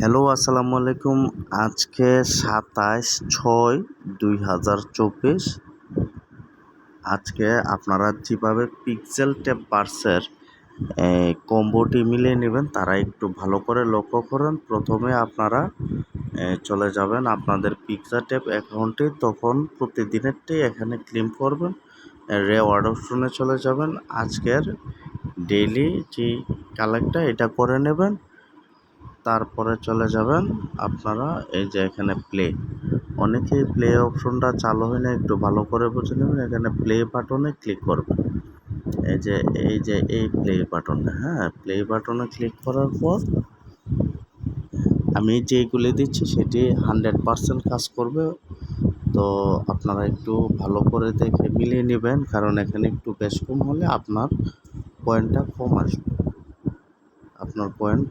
Hello, আসসালামু আলাইকুম। আজকে 27/6/2024। আজকে আপনারা যেভাবে পিক্সেল টেপ বার্সের কম্বোটি মিলিয়ে নেবেন তারা একটু ভালো করে লক্ষ্য করুন। প্রথমে আপনারা চলে যাবেন আপনাদের পিক্সেল টেপ অ্যাকাউন্টে, তখন প্রতিদিনেরটাই এখানে ক্লেম করবেন। রেওয়ার্ড অপশনে চলে যাবেন, আজকের ডেইলি যে কালেক্টটা এটা করে নেবেন। তারপরে চলে যাবেন আপনারা এই যে এখানে প্লে, অনেকেই প্লে অপশনটা চালু হয় না, একটু ভালো করে বুঝে নেবেন। এখানে প্লে বাটনে ক্লিক করবেন, এই প্লে বাটনে, প্লে বাটনে ক্লিক করার পর আমি যেইগুলি দিচ্ছি সেটি 100% কাজ করবে। তো আপনারা একটু ভালো করে দেখে মিলিয়ে নেবেন, কারণ এখানে একটু বেশ কম হলে আপনার পয়েন্ট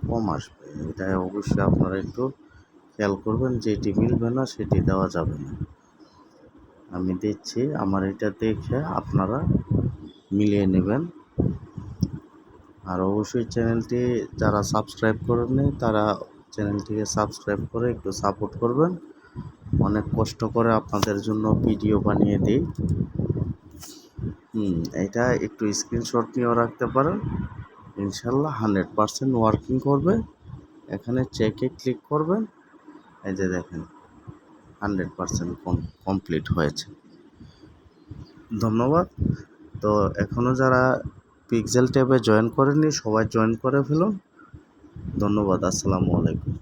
কম আসবে। এটা অবশ্যই আপনারা একটু খেয়াল করবেন, যেটি মিলবে না সেটি দেওয়া যাবে না। আমি দিচ্ছি, আমার এটা দেখে আপনারা মিলিয়ে নেবেন। আর অবশ্যই চ্যানেলটি যারা সাবস্ক্রাইব করেননি তারা চ্যানেলটিকে সাবস্ক্রাইব করে একটু সাপোর্ট করবেন। অনেক কষ্ট করে আপনাদের জন্য ভিডিও বানিয়ে দিই। এটা একটু স্ক্রিনশট নিয়েও রাখতে পারেন। ইনশাল্লাহ 100% ওয়ার্কিং করবে। এখানে চেকে ক্লিক করবেন, এই যে দেখেন 100% কমপ্লিট হয়েছে। ধন্যবাদ। তো এখনও যারা পিক্সেল ট্যাবে জয়েন করেননি সবাই জয়েন করে ফেলুন। ধন্যবাদ। আসসালামু আলাইকুম।